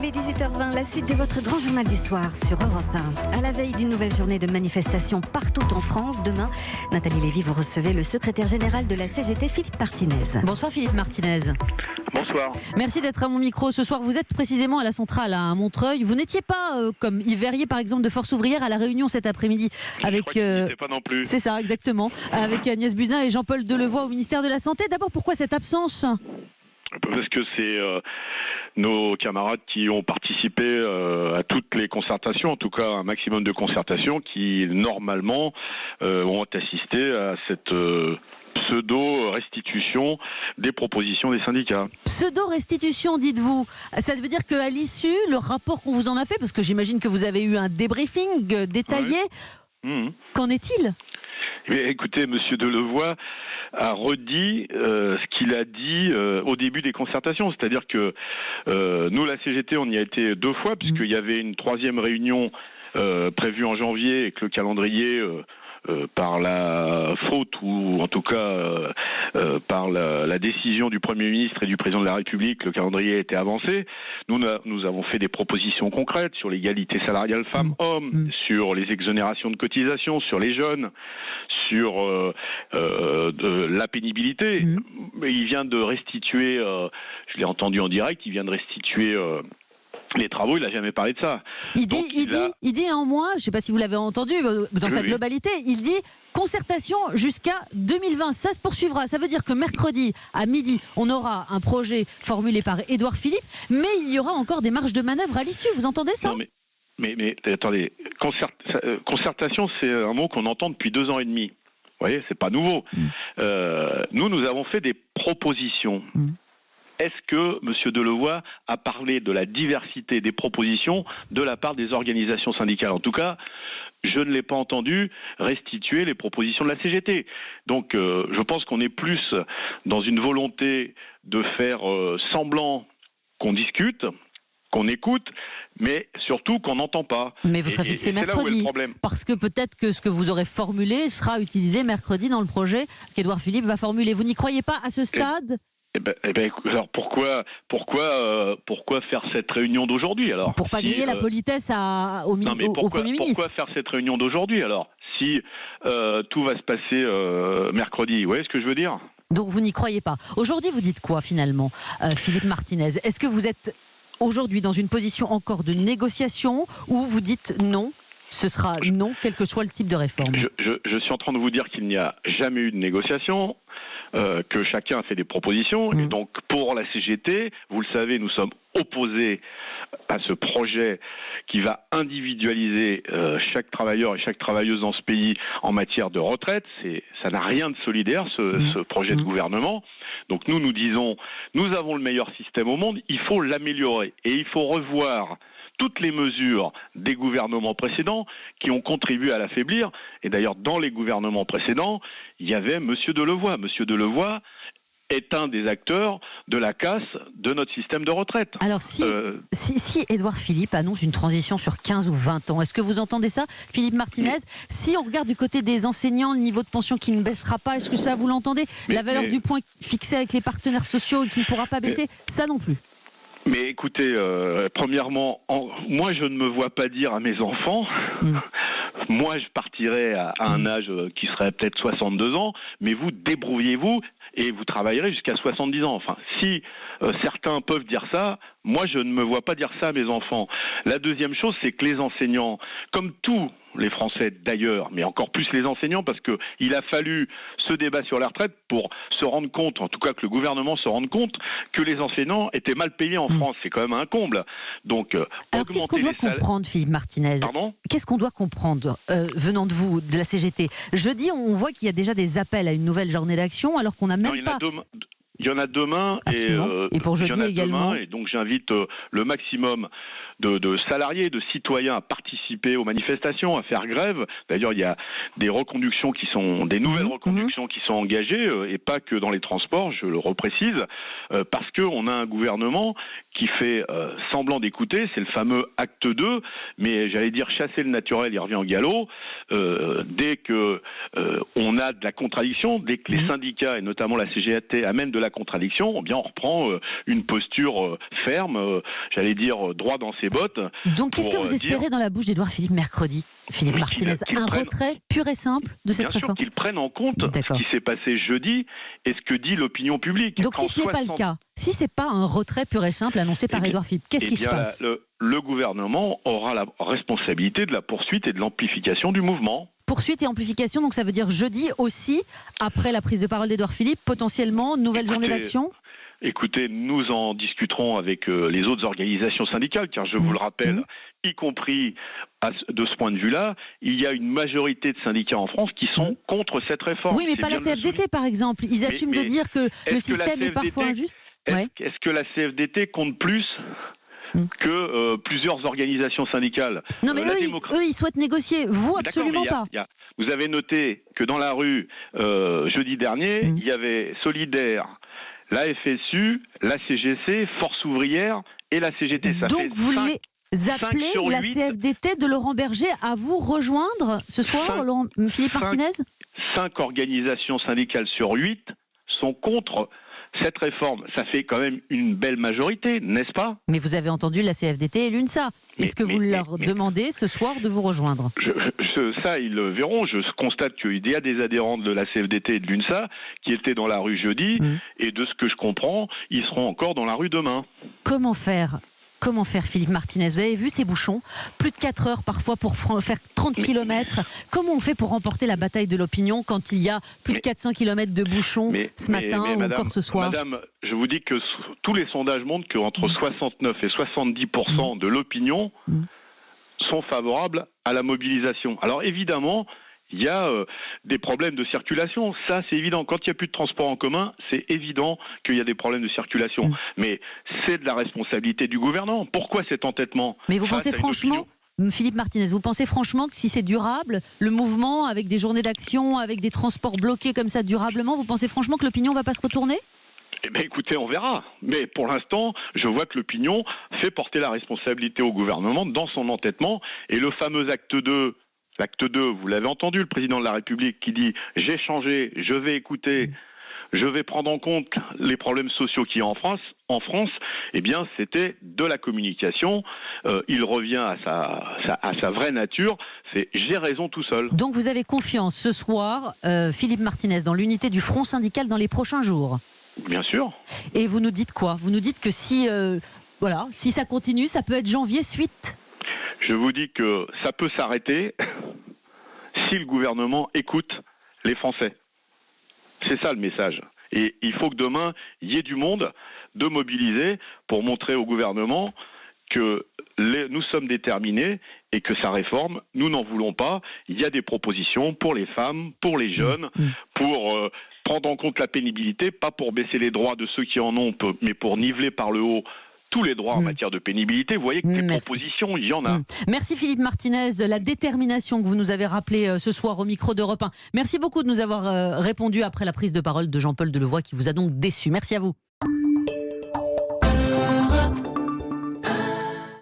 Les 18h20, la suite de votre grand journal du soir sur Europe 1. À la veille d'une nouvelle journée de manifestation partout en France, demain, Nathalie Lévy, vous recevez le secrétaire général de la CGT, Philippe Martinez. Bonsoir Philippe Martinez. Bonsoir. Merci d'être à mon micro ce soir. Vous êtes précisément à la centrale à Montreuil. Vous n'étiez pas comme Yves Verrier par exemple de Force Ouvrière à la Réunion cet après-midi avec. Pas non plus. C'est ça exactement. Avec Agnès Buzyn et Jean-Paul Delevoye au ministère de la Santé. D'abord, pourquoi cette absence ? Parce que c'est nos camarades qui ont participé à toutes les concertations, en tout cas un maximum de concertations, qui normalement ont assisté à cette pseudo-restitution des propositions des syndicats. Pseudo-restitution, dites-vous. Ça veut dire qu'à l'issue, le rapport qu'on vous en a fait, parce que j'imagine que vous avez eu un débriefing détaillé, Qu'en est-il ? Écoutez, M. Delevoye a redit ce qu'il a dit au début des concertations. C'est-à-dire que nous, la CGT, on y a été 2 fois, puisqu'il y avait une 3e réunion prévue en janvier et que le calendrier... par la faute ou en tout cas par la décision du Premier ministre et du Président de la République, le calendrier a été avancé. Nous avons fait des propositions concrètes sur l'égalité salariale femmes-hommes, sur les exonérations de cotisations, sur les jeunes, sur la pénibilité. Il vient de restituer, je l'ai entendu en direct, il vient de restituer... les travaux, il n'a jamais parlé de ça. Il dit en moins, je ne sais pas si vous l'avez entendu, dans sa globalité, il dit concertation jusqu'à 2020. Ça se poursuivra. Ça veut dire que mercredi, à midi, on aura un projet formulé par Édouard Philippe, mais il y aura encore des marges de manœuvre à l'issue. Vous entendez ça ? Non, mais attendez, concertation, c'est un mot qu'on entend depuis 2 ans et demi. Vous voyez, c'est pas nouveau. Nous avons fait des propositions. Est-ce que M. Delevoye a parlé de la diversité des propositions de la part des organisations syndicales ? En tout cas, je ne l'ai pas entendu restituer les propositions de la CGT. Donc, je pense qu'on est plus dans une volonté de faire semblant qu'on discute, qu'on écoute, mais surtout qu'on n'entend pas. Mais vous serez fixé mercredi, parce que peut-être que ce que vous aurez formulé sera utilisé mercredi dans le projet qu'Édouard Philippe va formuler. Vous n'y croyez pas à ce stade ? Alors pourquoi faire cette réunion d'aujourd'hui alors ? Pour pas griller la politesse au Premier ministre. Pourquoi faire cette réunion d'aujourd'hui alors ? Si tout va se passer mercredi, vous voyez ce que je veux dire ? Donc vous n'y croyez pas. Aujourd'hui, vous dites quoi finalement, Philippe Martinez ? Est-ce que vous êtes aujourd'hui dans une position encore de négociation ou vous dites non ? Ce sera non, quel que soit le type de réforme. Je suis en train de vous dire qu'il n'y a jamais eu de négociation, que chacun a fait des propositions. Et donc, pour la CGT, vous le savez, nous sommes opposés à ce projet qui va individualiser chaque travailleur et chaque travailleuse dans ce pays en matière de retraite. Ça n'a rien de solidaire, ce projet de gouvernement. Donc, nous disons, nous avons le meilleur système au monde, il faut l'améliorer. Et il faut revoir toutes les mesures des gouvernements précédents qui ont contribué à l'affaiblir. Et d'ailleurs, dans les gouvernements précédents, il y avait M. Delevoye. M. Delevoye est un des acteurs de la casse de notre système de retraite. Alors, si Édouard Philippe annonce une transition sur 15 ou 20 ans, est-ce que vous entendez ça, Philippe Martinez ? Si on regarde du côté des enseignants, le niveau de pension qui ne baissera pas, est-ce que ça, vous l'entendez ? La valeur du point fixée avec les partenaires sociaux et qui ne pourra pas baisser, ça non plus. Mais écoutez, premièrement, moi je ne me vois pas dire à mes enfants, moi je partirai à un âge qui serait peut-être 62 ans, mais vous débrouillez-vous et vous travaillerez jusqu'à 70 ans. Enfin, si certains peuvent dire ça, moi je ne me vois pas dire ça à mes enfants. La deuxième chose, c'est que les enseignants, comme tous les Français d'ailleurs, mais encore plus les enseignants, parce qu'il a fallu ce débat sur la retraite pour se rendre compte, en tout cas que le gouvernement se rende compte, que les enseignants étaient mal payés en France. C'est quand même un comble. Donc, alors qu'est-ce qu'on doit comprendre, Philippe Martinez ? Pardon ? Qu'est-ce qu'on doit comprendre venant de vous, de la CGT ? Jeudi, on voit qu'il y a déjà des appels à une nouvelle journée d'action, alors qu'on n'a même pas... Il y en a demain et pour jeudi également. Et donc j'invite le maximum de salariés, de citoyens à participer aux manifestations, à faire grève. D'ailleurs, il y a des reconductions des nouvelles reconductions qui sont engagées, et pas que dans les transports, je le reprécise, parce qu'on a un gouvernement qui fait semblant d'écouter, c'est le fameux acte 2, mais j'allais dire chasser le naturel, il revient en galop. Dès que on a de la contradiction, dès que les syndicats, et notamment la CGT, amènent de la contradiction, eh bien on reprend une posture ferme, j'allais dire droit dans ses bottes. Donc qu'est-ce que vous espérez dans la bouche d'Édouard Philippe mercredi, Philippe Martinez? Un retrait pur et simple de cette réforme? Bien sûr qu'ils prennent en compte ce qui s'est passé jeudi et ce que dit l'opinion publique. Donc si ce n'est pas le cas, si ce n'est pas un retrait pur et simple annoncé par Édouard Philippe, qu'est-ce qui se passe? Le gouvernement aura la responsabilité de la poursuite et de l'amplification du mouvement. Poursuite et amplification, donc ça veut dire jeudi aussi, après la prise de parole d'Édouard Philippe, potentiellement, nouvelle journée d'action? Écoutez, nous en discuterons avec les autres organisations syndicales, car je vous le rappelle, y compris de ce point de vue-là, il y a une majorité de syndicats en France qui sont contre cette réforme. Oui, mais pas la CFDT, par exemple. Ils assument de dire que le système est parfois injuste. Est-ce que la CFDT compte plus que plusieurs organisations syndicales? Non, mais eux, ils souhaitent négocier. Vous, absolument pas. Vous avez noté que dans la rue, jeudi dernier, il y avait Solidaire, la FSU, la CGC, Force ouvrière et la CGT. Ça donc fait vous les appelez, la CFDT de Laurent Berger, à vous rejoindre ce soir, Philippe Martinez? 5 organisations syndicales sur 8 sont contre cette réforme. Ça fait quand même une belle majorité, n'est-ce pas? Mais vous avez entendu la CFDT et l'UNSA. Est-ce que vous leur demandez ce soir de vous rejoindre? Ça, ils le verront. Je constate qu'il y a des adhérents de la CFDT et de l'UNSA qui étaient dans la rue jeudi, et de ce que je comprends, ils seront encore dans la rue demain. Comment faire, Philippe Martinez? Vous avez vu ces bouchons? Plus de 4 heures parfois pour faire 30 km. Comment on fait pour remporter la bataille de l'opinion quand il y a plus de 400 km de bouchons ce matin ou encore ce soir? Madame, je vous dis que tous les sondages montrent qu'entre 69 et 70% de l'opinion sont favorables à la mobilisation. Alors évidemment, il y a des problèmes de circulation. Ça, c'est évident. Quand il n'y a plus de transport en commun, c'est évident qu'il y a des problèmes de circulation. Mais c'est de la responsabilité du gouvernement. Pourquoi cet entêtement? Mais vous pensez franchement, Philippe Martinez, vous pensez franchement que si c'est durable, le mouvement avec des journées d'action, avec des transports bloqués comme ça durablement, vous pensez franchement que l'opinion ne va pas se retourner? Eh bien, écoutez, on verra. Mais pour l'instant, je vois que l'opinion fait porter la responsabilité au gouvernement dans son entêtement. Et le fameux acte 2, l'acte 2, vous l'avez entendu, le président de la République qui dit « J'ai changé, je vais écouter, je vais prendre en compte les problèmes sociaux qu'il y a en France, eh bien, c'était de la communication. Il revient à sa vraie nature. C'est « J'ai raison tout seul ». Donc vous avez confiance ce soir, Philippe Martinez, dans l'unité du Front syndical dans les prochains jours? Bien sûr. Et vous nous dites quoi? Vous nous dites que si ça continue, ça peut être janvier suite? Je vous dis que ça peut s'arrêter si le gouvernement écoute les Français. C'est ça le message. Et il faut que demain, il y ait du monde de mobiliser pour montrer au gouvernement que nous sommes déterminés et que sa réforme, nous n'en voulons pas. Il y a des propositions pour les femmes, pour les jeunes, pour prendre en compte la pénibilité, pas pour baisser les droits de ceux qui en ont, mais pour niveler par le haut tous les droits en matière de pénibilité. Vous voyez que des propositions, il y en a. Merci Philippe Martinez, la détermination que vous nous avez rappelée ce soir au micro d'Europe 1. Merci beaucoup de nous avoir répondu après la prise de parole de Jean-Paul Delevoye qui vous a donc déçu. Merci à vous.